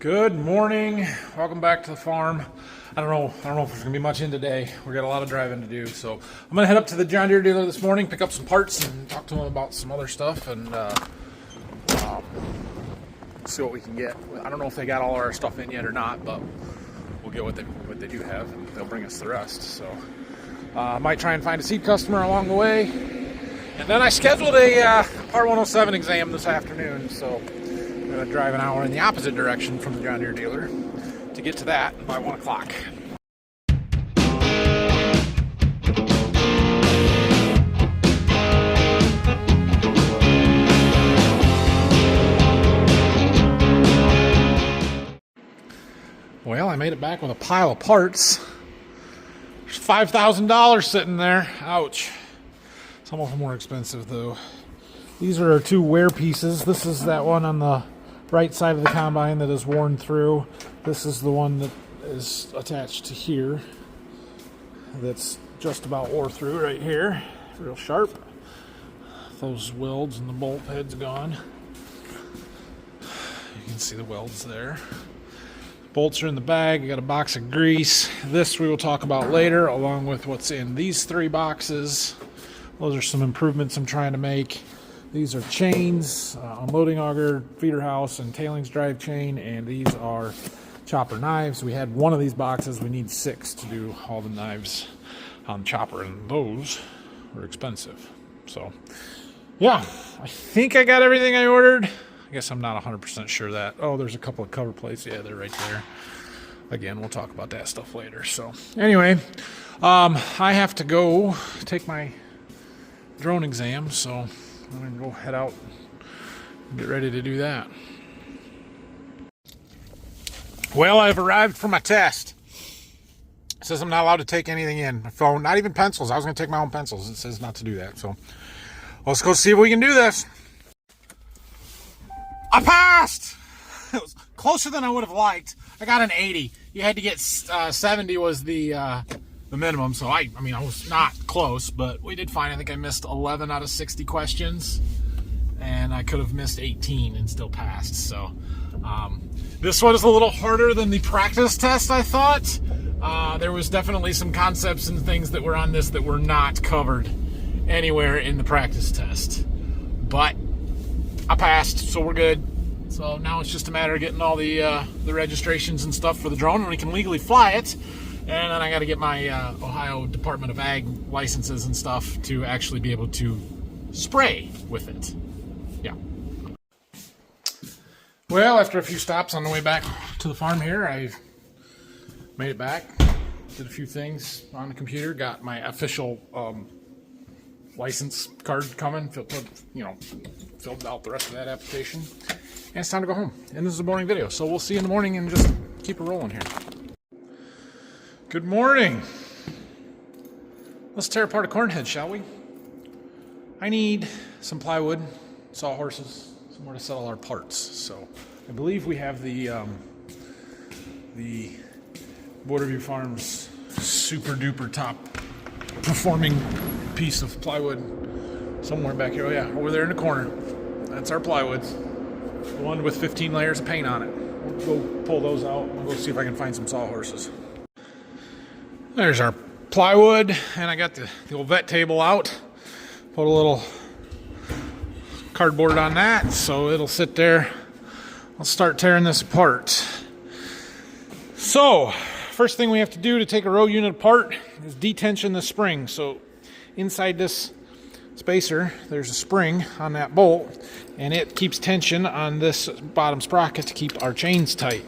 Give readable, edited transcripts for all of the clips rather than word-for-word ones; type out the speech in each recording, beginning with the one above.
Good morning. Welcome back to the farm. I don't know if there's gonna be much in today. We got a lot of driving to do, so I'm gonna head up to the John Deere dealer this morning, pick up some parts, and talk to them about some other stuff, and see what we can get. I don't know if they got all our stuff in yet or not, but we'll get what they do have, and they'll bring us the rest. So I might try and find a seed customer along the way, and then I scheduled a Part 107 exam this afternoon, so I'm going to drive an hour in the opposite direction from the John Deere dealer to get to that by 1 o'clock. Well, I made it back with a pile of parts. There's $5,000 sitting there. Ouch. Some of them were expensive, though. These are our two wear pieces. This is that one on the right side of the combine that is worn through. This is the one that is attached to here that's just about wore through right here. Real sharp. Those welds and the bolt head's gone. You can see the welds there. Bolts are in the bag. I got a box of grease. This we will talk about later, along with what's in these three boxes. Those are some improvements I'm trying to make. These are chains, unloading auger, feeder house, and tailings drive chain, and these are chopper knives. We had one of these boxes. We need 6 to do all the knives on the chopper, and those were expensive. So, yeah, I think I got everything I ordered. I guess I'm not 100% sure that. Oh, there's a couple of cover plates. Yeah, they're right there. Again, we'll talk about that stuff later. So, anyway, I have to go take my drone exam, so I'm going to go head out and get ready to do that. Well, I've arrived for my test. It says I'm not allowed to take anything in my phone, not even pencils. I was going to take my own pencils. It says not to do that. So let's go see if we can do this. I passed! It was closer than I would have liked. I got an 80. You had to get 70 was the minimum, so I mean, I was not close, but we did fine. I think I missed 11 out of 60 questions, and I could have missed 18 and still passed. So this one is a little harder than the practice test, I thought. There was definitely some concepts and things that were on this that were not covered anywhere in the practice test, but I passed, so we're good. So now it's just a matter of getting all the registrations and stuff for the drone, and we can legally fly it. And then I got to get my Ohio Department of Ag licenses and stuff to actually be able to spray with it. Yeah. Well, after a few stops on the way back to the farm here, I made it back, did a few things on the computer, got my official license card coming, filled out the rest of that application, and it's time to go home. And this is a morning video, so we'll see you in the morning and just keep it rolling here. Good morning. Let's tear apart a corn head, shall we? I need some plywood, sawhorses, somewhere to set all our parts. So I believe we have the Borderview Farms super duper top performing piece of plywood somewhere back here. Oh yeah, over there in the corner. That's our plywood. The one with 15 layers of paint on it. We'll go pull those out. We'll go see if I can find some sawhorses. There's our plywood, and I got the old vet table out. Put a little cardboard on that, so it'll sit there. I'll start tearing this apart. So, first thing we have to do to take a row unit apart is detension the spring. So, inside this spacer, there's a spring on that bolt, and it keeps tension on this bottom sprocket to keep our chains tight.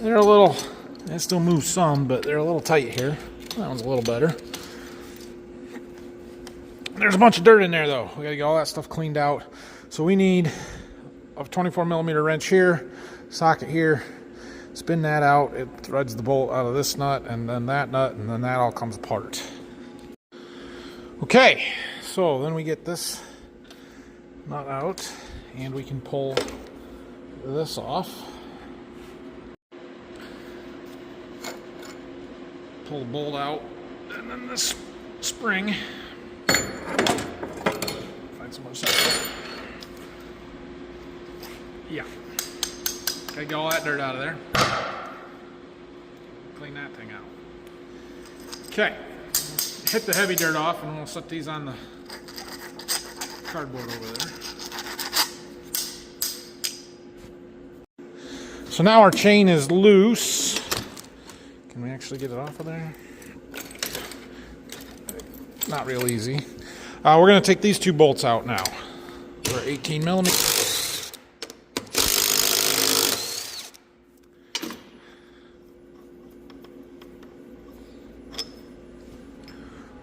They're a little, it still moves some, but they're a little tight here. That one's a little better. There's a bunch of dirt in there, though. We gotta get all that stuff cleaned out. So we need a 24 millimeter wrench here, socket here, spin that out. It threads the bolt out of this nut, and then that nut, and then that all comes apart. Okay, so then we get this nut out, and we can pull this off. Pull the bolt out, and then this spring. Find some more stuff. Yeah. Gotta get all that dirt out of there. Clean that thing out. Okay, hit the heavy dirt off and we'll set these on the cardboard over there. So now our chain is loose. Can we actually get it off of there? Not real easy. We're going to take these two bolts out now. They're 18 millimeters.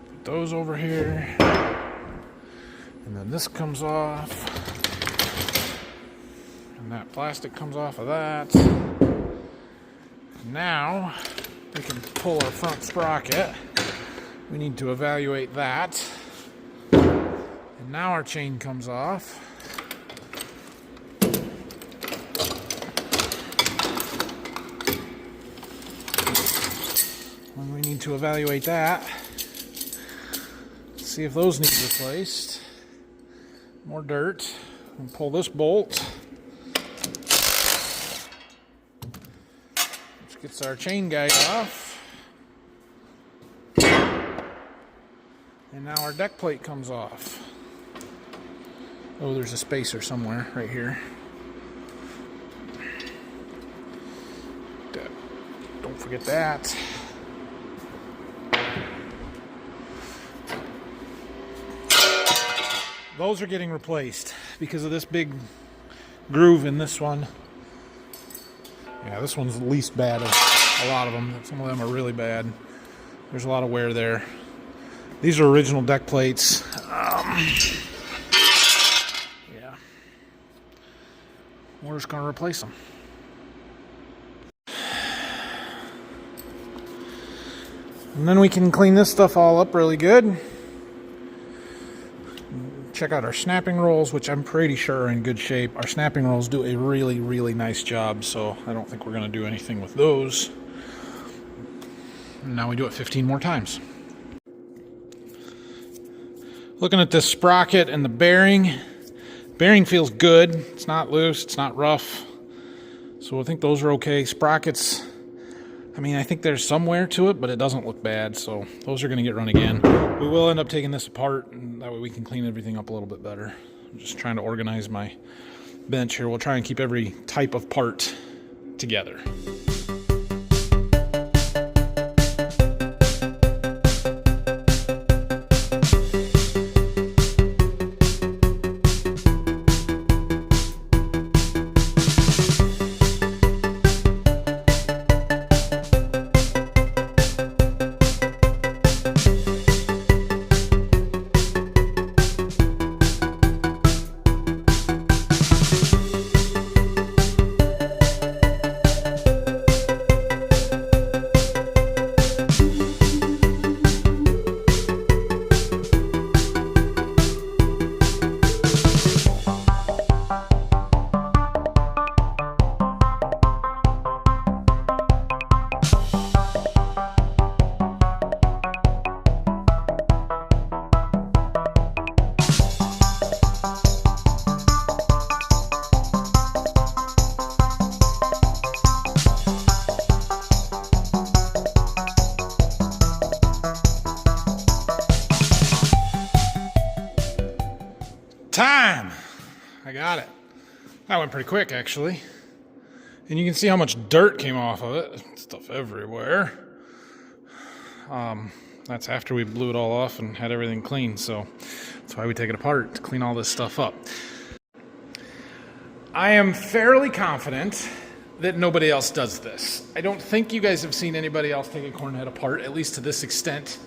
Put those over here. And then this comes off. And that plastic comes off of that. Now we can pull our front sprocket. We need to evaluate that. And now our chain comes off. And we need to evaluate that. See if those need replaced. More dirt. And pull this bolt. Which gets our chain guide off. And now our deck plate comes off. Oh, there's a spacer somewhere right here. Don't forget that. Those are getting replaced because of this big groove in this one. Yeah, this one's the least bad of a lot of them. Some of them are really bad. There's a lot of wear there. These are original deck plates. Yeah. We're just going to replace them. And then we can clean this stuff all up really good. Check out our snapping rolls, which I'm pretty sure are in good shape. Our snapping rolls do a really, really nice job, so I don't think we're going to do anything with those. And now we do it 15 more times. Looking at this sprocket and the bearing. Bearing feels good. It's not loose, it's not rough. So I think those are okay. Sprockets, I mean, I think there's some wear to it, but it doesn't look bad. So those are going to get run again. We will end up taking this apart, and that way we can clean everything up a little bit better. I'm just trying to organize my bench here. We'll try and keep every type of part together. Time! I got it. That went pretty quick, actually. And you can see how much dirt came off of it. Stuff everywhere. That's after we blew it all off and had everything clean, so that's why we take it apart, to clean all this stuff up. I am fairly confident that nobody else does this. I don't think you guys have seen anybody else take a corn head apart, at least to this extent,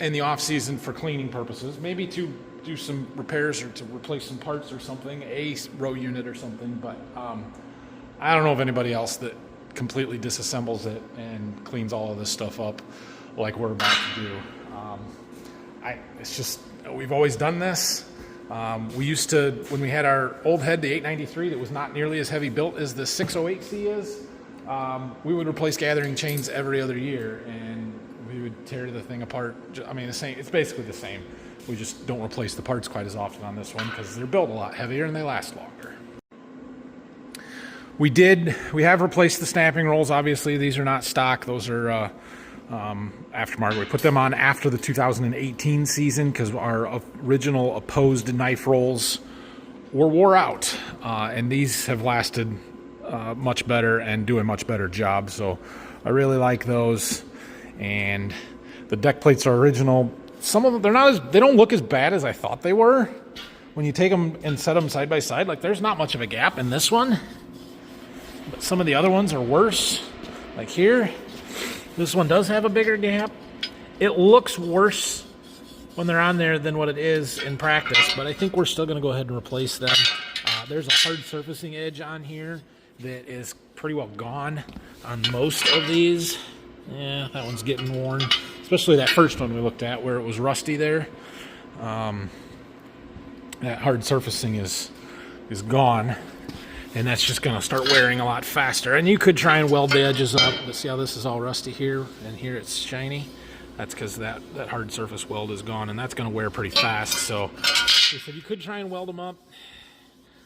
in the off-season for cleaning purposes. Maybe to do some repairs or to replace some parts or something, a row unit or something, but I don't know of anybody else that completely disassembles it and cleans all of this stuff up like we're about to do. It's just, we've always done this. We used to, when we had our old head, the 893, that was not nearly as heavy built as the 608C is, we would replace gathering chains every other year, and we would tear the thing apart. I mean, the same. It's basically the same. We just don't replace the parts quite as often on this one because they're built a lot heavier and they last longer. We have replaced the stamping rolls. Obviously, these are not stock. Those are aftermarket. We put them on after the 2018 season because our original opposed knife rolls were wore out. And these have lasted much better and do a much better job. So I really like those. And the deck plates are original. Some of them, they don't look as bad as I thought they were. When you take them and set them side by side, like there's not much of a gap in this one. But some of the other ones are worse. Like here, this one does have a bigger gap. It looks worse when they're on there than what it is in practice, but I think we're still gonna go ahead and replace them. There's a hard surfacing edge on here that is pretty well gone on most of these. Yeah, that one's getting worn, especially that first one we looked at where it was rusty there. That hard surfacing is gone, and that's just going to start wearing a lot faster. And you could try and weld the edges up, but see how this is all rusty here, and here it's shiny? That's because that hard surface weld is gone, and that's going to wear pretty fast. So they said you could try and weld them up.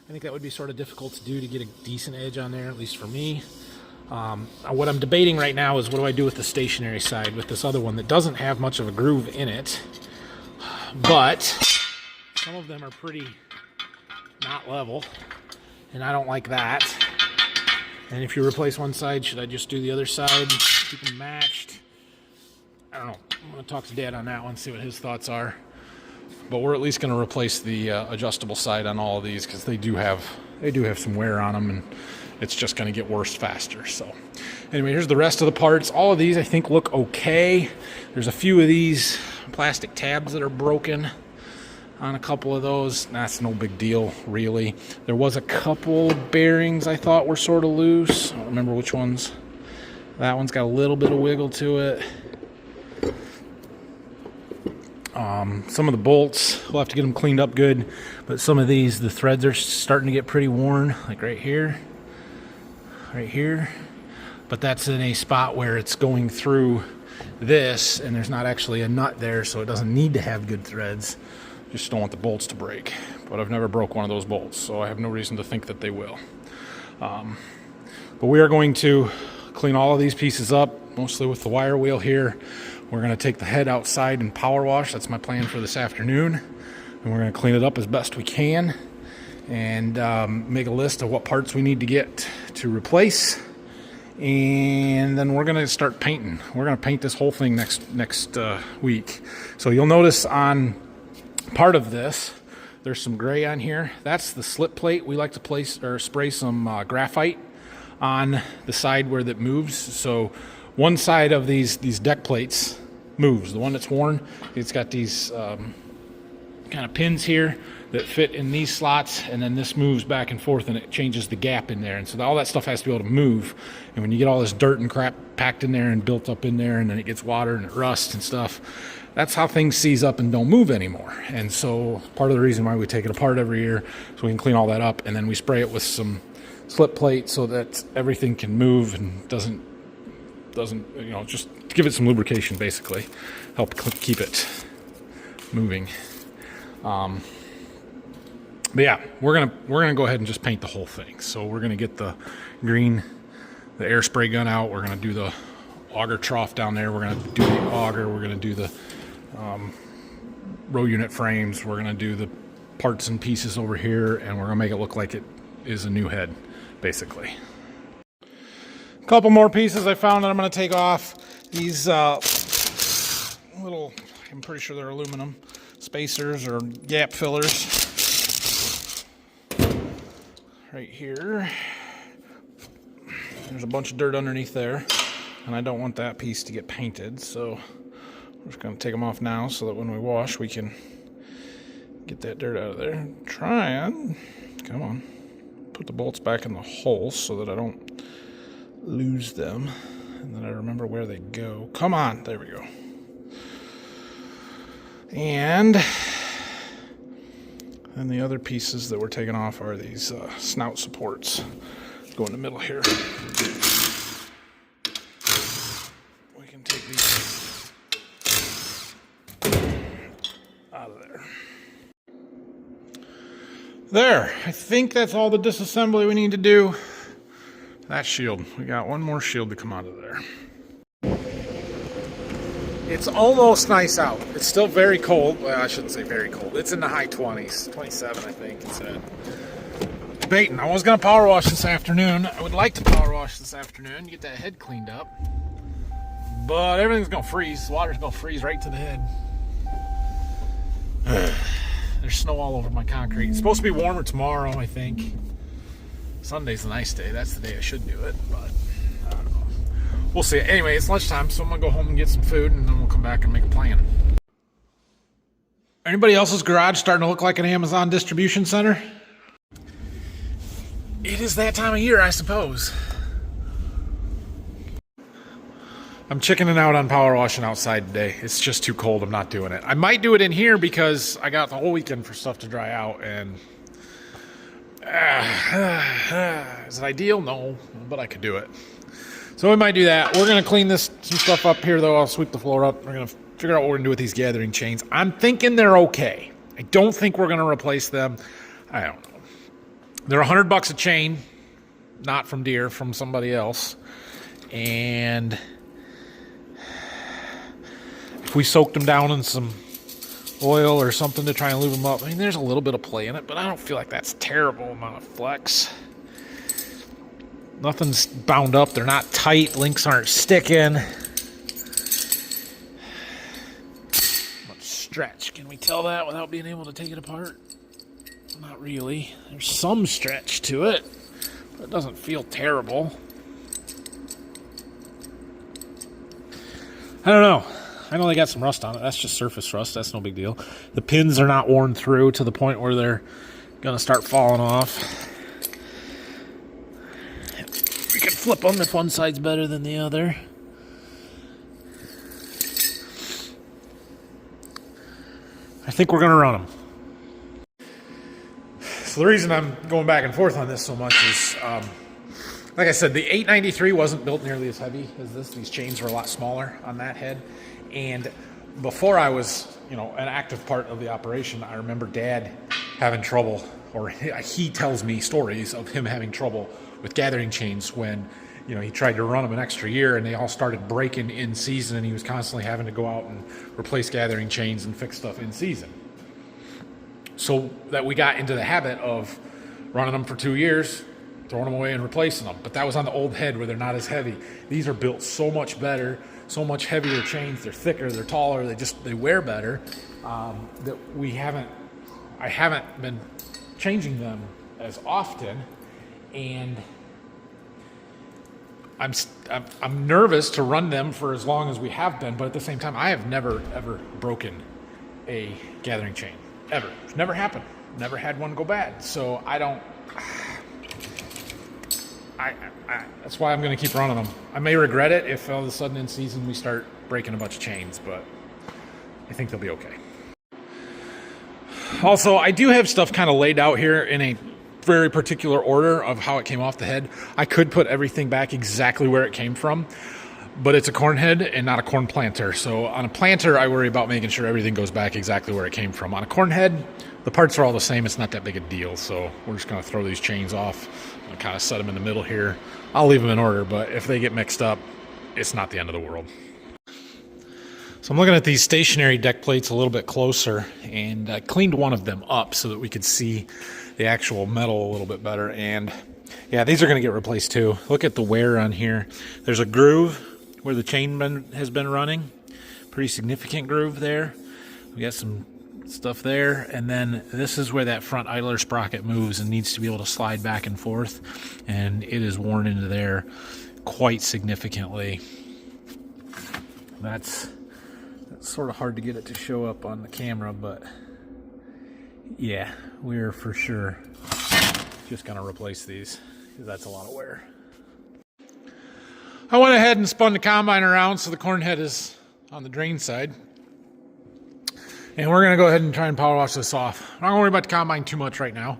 I think that would be sort of difficult to do to get a decent edge on there, at least for me. What I'm debating right now is what do I do with the stationary side with this other one that doesn't have much of a groove in it, but some of them are pretty not level, and I don't like that. And if you replace one side, should I just do the other side, keep them matched? I don't know. I'm going to talk to Dad on that one, see what his thoughts are. But we're at least going to replace the adjustable side on all of these because they do have some wear on them, and it's just going to get worse faster. So anyway, here's the rest of the parts. All of these I think look okay. There's a few of these plastic tabs that are broken on a couple of those. That's no big deal, really. There was a couple bearings I thought were sort of loose. I don't remember which ones. That one's got a little bit of wiggle to it. Some of the bolts, we'll have to get them cleaned up good, but some of these, the threads are starting to get pretty worn, like right here. But that's in a spot where it's going through this, and there's not actually a nut there, so it doesn't need to have good threads. Just don't want the bolts to break. But I've never broke one of those bolts, so I have no reason to think that they will. But we are going to clean all of these pieces up, mostly with the wire wheel here. We're going to take the head outside and power wash. That's my plan for this afternoon. And we're going to clean it up as best we can and make a list of what parts we need to get to replace. And then we're going to start painting. We're going to paint this whole thing next week. So you'll notice on part of this, there's some gray on here. That's the slip plate. We like to place or spray some graphite on the side where that moves. So one side of these deck plates moves. The one that's worn, it's got these kind of pins here that fit in these slots, and then this moves back and forth and it changes the gap in there. And so all that stuff has to be able to move. And when you get all this dirt and crap packed in there and built up in there, and then it gets water and it rusts and stuff, that's how things seize up and don't move anymore. And so part of the reason why we take it apart every year, so we can clean all that up, and then we spray it with some slip plate so that everything can move and doesn't just give it some lubrication, basically help keep it moving. But yeah, we're gonna go ahead and just paint the whole thing. So we're gonna get the air spray gun out. We're gonna do the auger trough down there. We're gonna do the auger. We're gonna do the row unit frames. We're gonna do the parts and pieces over here, and we're gonna make it look like it is a new head, basically. A couple more pieces I found that I'm gonna take off. These little, I'm pretty sure they're aluminum spacers or gap fillers. Right here, there's a bunch of dirt underneath there, and I don't want that piece to get painted, so we're just going to take them off now so that when we wash we can get that dirt out of there. Try and, come on, put the bolts back in the holes so that I don't lose them, and then I remember where they go. Come on, there we go. And then the other pieces that we're taking off are these snout supports. Go in the middle here. We can take these out of there. There, I think that's all the disassembly we need to do. That shield. We got one more shield to come out of there. It's almost nice out. It's still very cold. Well, I shouldn't say very cold. It's in the high 20s. 27, I think it said. Debating. I was going to power wash this afternoon. I would like to power wash this afternoon, get that head cleaned up. But everything's going to freeze. The water's going to freeze right to the head. There's snow all over my concrete. It's supposed to be warmer tomorrow, I think. Sunday's a nice day. That's the day I should do it, but I don't know. We'll see. Anyway, it's lunchtime, so I'm going to go home and get some food, and then we'll come back and make a plan. Anybody else's garage starting to look like an Amazon distribution center? It is that time of year, I suppose. I'm chickening out on power washing outside today. It's just too cold. I'm not doing it. I might do it in here because I got the whole weekend for stuff to dry out. And is it ideal? No, but I could do it. So we might do that. We're going to clean some stuff up here, though. I'll sweep the floor up. We're going to figure out what we're going to do with these gathering chains. I'm thinking they're okay. I don't think we're going to replace them. I don't know. They're $100 a chain, not from Deere, from somebody else. And if we soaked them down in some oil or something to try and lube them up, I mean, there's a little bit of play in it, but I don't feel like that's a terrible amount of flex. Nothing's bound up. They're not tight. Links aren't sticking. Much stretch. Can we tell that without being able to take it apart? Not really. There's some stretch to it, but it doesn't feel terrible. I don't know. I know they got some rust on it. That's just surface rust. That's no big deal. The pins are not worn through to the point where they're going to start falling off. We can flip them if one side's better than the other. I think we're going to run them. So the reason I'm going back and forth on this so much is, like I said, the 893 wasn't built nearly as heavy as this. These chains were a lot smaller on that head. And before I was, an active part of the operation, I remember Dad having trouble, or he tells me stories of him having trouble with gathering chains when, he tried to run them an extra year and they all started breaking in season, and he was constantly having to go out and replace gathering chains and fix stuff in season. So that we got into the habit of running them for 2 years, throwing them away and replacing them. But that was on the old head where they're not as heavy. These are built so much better, so much heavier chains. They're thicker, they're taller, they wear better. That I haven't been changing them as often, and I'm nervous to run them for as long as we have been. But at the same time, I have never ever broken a gathering chain. Ever. It's never happened. Never had one go bad. So I don't. That's why I'm going to keep running them. I may regret it if all of a sudden in season we start breaking a bunch of chains, but I think they'll be okay. Also, I do have stuff kind of laid out here in a very particular order of how it came off the head. I could put everything back exactly where it came from, but it's a corn head and not a corn planter. So on a planter, I worry about making sure everything goes back exactly where it came from. On a corn head, the parts are all the same. It's not that big a deal. So we're just going to throw these chains off and kind of set them in the middle here. I'll leave them in order, but if they get mixed up, it's not the end of the world. So I'm looking at these stationary deck plates a little bit closer, and I cleaned one of them up so that we could see the actual metal a little bit better. And yeah, these are going to get replaced too. Look at the wear on here. There's a groove where the chain has been running. Pretty significant groove there. We got some stuff there, and then this is where that front idler sprocket moves and needs to be able to slide back and forth, and it is worn into there quite significantly. That's sort of hard to get it to show up on the camera, but yeah, we're for sure just gonna replace these because that's a lot of wear. I went ahead and spun the combine around so the corn head is on the drain side. And we're going to go ahead and try and power wash this off. I'm not going to worry about the combine too much right now.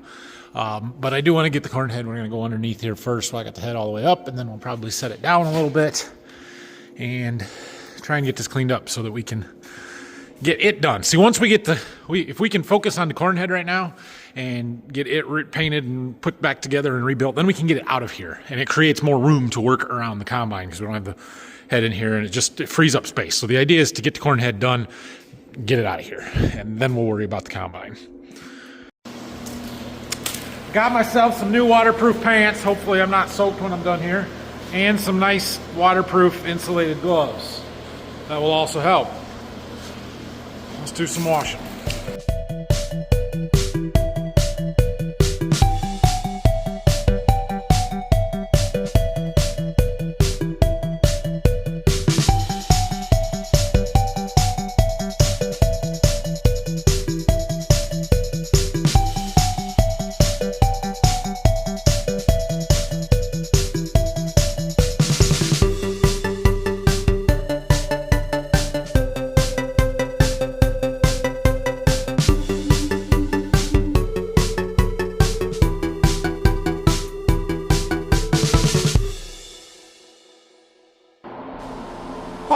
But I do want to get the corn head. We're going to go underneath here first so I got the head all the way up. And then we'll probably set it down a little bit and try and get this cleaned up so that we can get it done. See, once we get if we can focus on the corn head right now and get it painted and put back together and rebuilt, then we can get it out of here, and it creates more room to work around the combine because we don't have the head in here, and it frees up space. So the idea is to get the corn head done, get it out of here, and then we'll worry about the combine. Got myself some new waterproof pants. Hopefully I'm not soaked when I'm done here, and some nice waterproof insulated gloves. That will also help. Let's do some washing.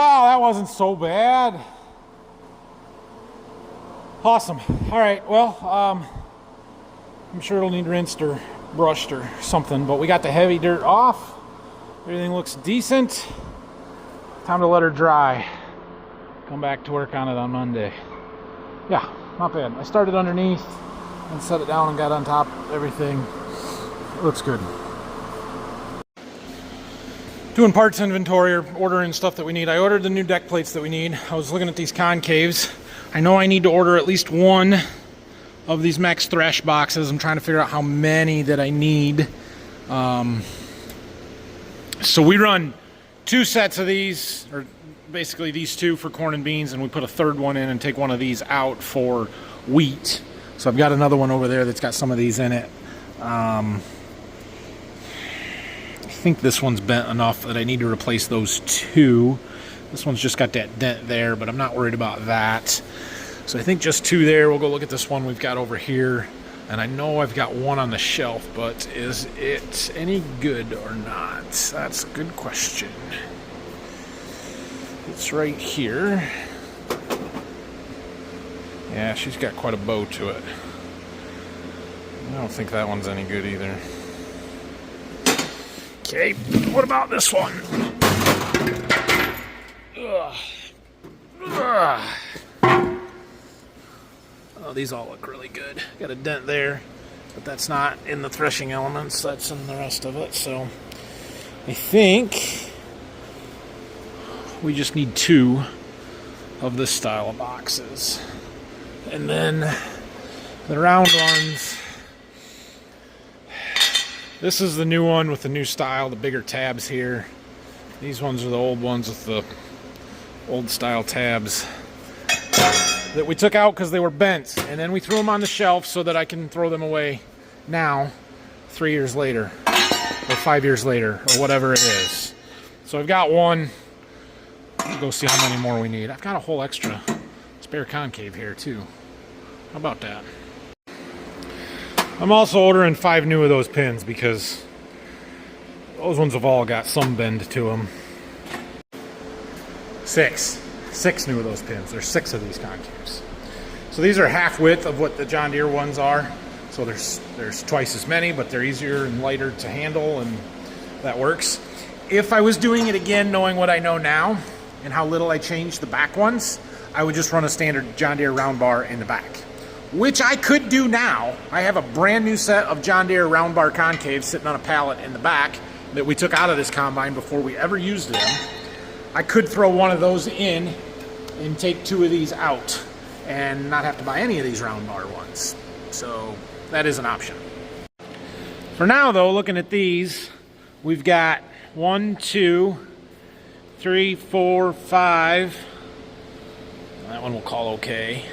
Oh, that wasn't so bad. Awesome. All right, well, I'm sure it'll need rinsed or brushed or something, but we got the heavy dirt off. Everything looks decent. Time to let her dry. Come back to work on it on Monday. Yeah, not bad. I started underneath and set it down and got on top of everything. It looks good. Doing parts inventory or ordering stuff that we need. I ordered the new deck plates that we need. I was looking at these concaves. I know I need to order at least one of these Max Thresh boxes. I'm trying to figure out how many that I need. So we run 2 sets of these, or basically these 2 for corn and beans, and we put a third one in and take one of these out for wheat. So I've got another one over there that's got some of these in it. I think this one's bent enough that I need to replace those 2. This one's just got that dent there, but I'm not worried about that. So I think just 2 there. We'll go look at this one we've got over here. And I know I've got one on the shelf, but is it any good or not? That's a good question. It's right here. Yeah, she's got quite a bow to it. I don't think that one's any good either. Okay, what about this one? Ugh. Ugh. Oh, these all look really good. Got a dent there, but that's not in the threshing elements. That's in the rest of it. So I think we just need 2 of this style of boxes. And then the round ones. This is the new one with the new style, the bigger tabs here. These ones are the old ones with the old style tabs that we took out because they were bent. And then we threw them on the shelf so that I can throw them away now, 3 years later, or 5 years later, or whatever it is. So I've got one. We'll go see how many more we need. I've got a whole extra spare concave here too. How about that? I'm also ordering 5 new of those pins because those ones have all got some bend to them. 6 new of those pins. There's 6 of these concaves. So these are half width of what the John Deere ones are. So there's twice as many, but they're easier and lighter to handle, and that works. If I was doing it again, knowing what I know now and how little I changed the back ones, I would just run a standard John Deere round bar in the back, which I could do now. I have a brand new set of John Deere round bar concaves sitting on a pallet in the back that we took out of this combine before we ever used them. I could throw one of those in and take 2 of these out and not have to buy any of these round bar ones. So that is an option. For now though, looking at these, we've got 1, 2, 3, 4, 5. That one we'll call okay.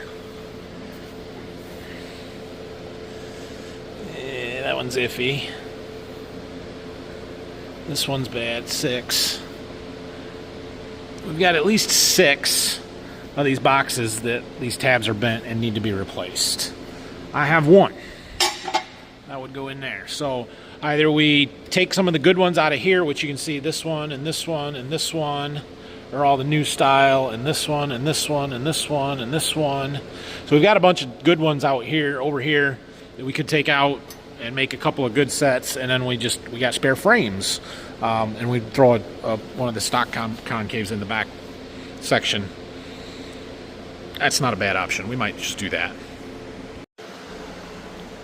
That one's iffy. This one's bad. 6. We've got at least 6 of these boxes that these tabs are bent and need to be replaced. I have 1. That would go in there. So either we take some of the good ones out of here, which you can see this one and this one and this one are all the new style, and this one, and this one, and this one, and this one. So we've got a bunch of good ones out here, over here, that we could take out and make a couple of good sets, and then we got spare frames, and we'd throw one of the stock concaves in the back section. That's not a bad option. We might just do that.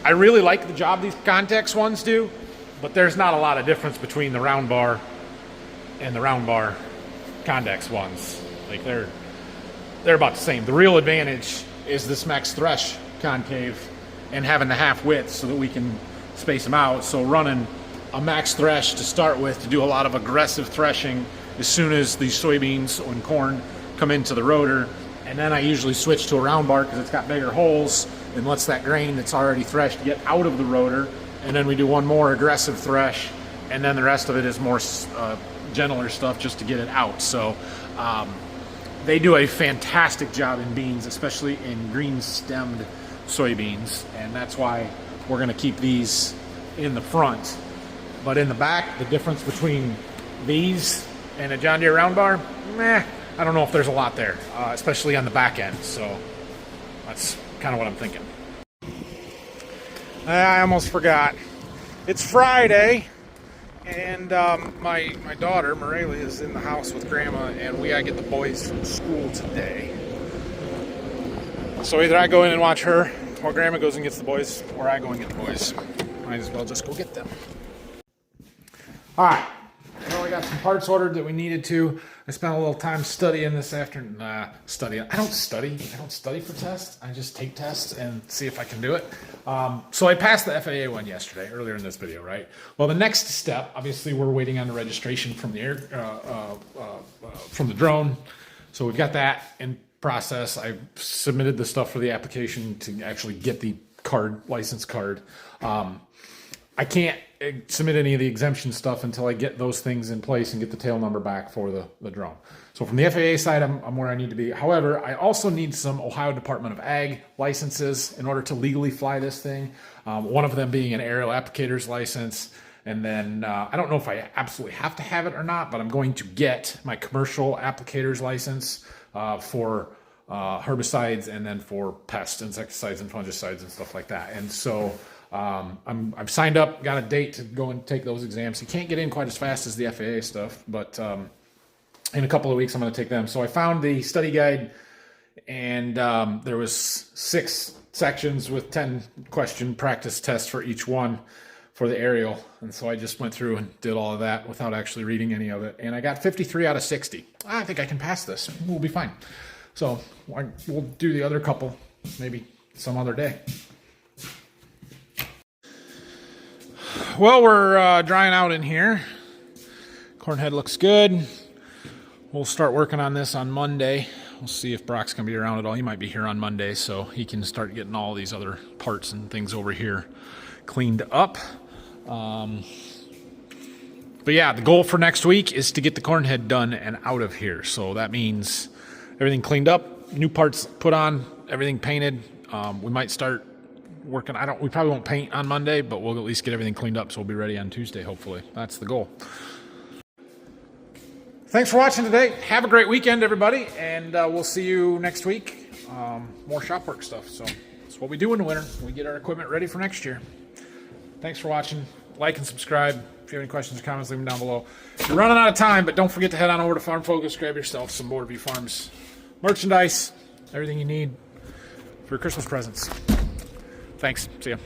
I really like the job these Contex ones do, but there's not a lot of difference between the round bar and the round bar Condex ones. Like they're about the same. The real advantage is this max thresh concave and having the half width so that we can space them out. So running a max thresh to start with to do a lot of aggressive threshing as soon as these soybeans and corn come into the rotor. And then I usually switch to a round bar because it's got bigger holes and lets that grain that's already threshed get out of the rotor. And then we do one more aggressive thresh, and then the rest of it is more gentler stuff just to get it out. So they do a fantastic job in beans, especially in green stemmed soybeans, and that's why we're going to keep these in the front. But in the back, the difference between these and a John Deere round bar, I don't know if there's a lot there, especially on the back end. So that's kind of what I'm thinking. I almost forgot. It's Friday, and my daughter, Morelli, is in the house with Grandma, and we gotta get the boys from school today. So either I go in and watch her, or Grandma goes and gets the boys, or I go and get the boys. Might as well just go get them. All right. Well, we got some parts ordered that we needed to. I spent a little time studying this afternoon. Studying. I don't study. I don't study for tests. I just take tests and see if I can do it. So I passed the FAA one yesterday, earlier in this video, right? Well, the next step, obviously, we're waiting on the registration from the from the drone. So we've got that in process. I submitted the stuff for the application to actually get the card, license card. I can't submit any of the exemption stuff until I get those things in place and get the tail number back for the drone. So from the FAA side, I'm where I need to be. However, I also need some Ohio Department of Ag licenses in order to legally fly this thing. One of them being an aerial applicator's license. And then I don't know if I absolutely have to have it or not, but I'm going to get my commercial applicator's license for herbicides and then for pests, insecticides, and fungicides and stuff like that. And so I've signed up, got a date to go and take those exams. You can't get in quite as fast as the FAA stuff, but in a couple of weeks I'm going to take them. So I found the study guide, and there was 6 sections with 10 question practice tests for each one for the aerial. And so I just went through and did all of that without actually reading any of it. And I got 53 out of 60. I think I can pass this. We'll be fine. So we'll do the other couple maybe some other day. Well, we're drying out in here. Corn head looks good. We'll start working on this on Monday. We'll see if Brock's going to be around at all. He might be here on Monday, so he can start getting all these other parts and things over here cleaned up. But yeah, the goal for next week is to get the corn head done and out of here. So that means everything cleaned up, new parts put on, everything painted. We might start working. We probably won't paint on Monday, but we'll at least get everything cleaned up so we'll be ready on Tuesday, hopefully. That's the goal. Thanks for watching today. Have a great weekend, everybody, and we'll see you next week. More shop work stuff. So that's what we do in the winter. We get our equipment ready for next year. Thanks for watching. Like and subscribe. If you have any questions or comments, leave them down below. You're running out of time, but don't forget to head on over to Farm Focus. Grab yourself some Border View Farms merchandise, everything you need for your Christmas presents. Thanks. See ya.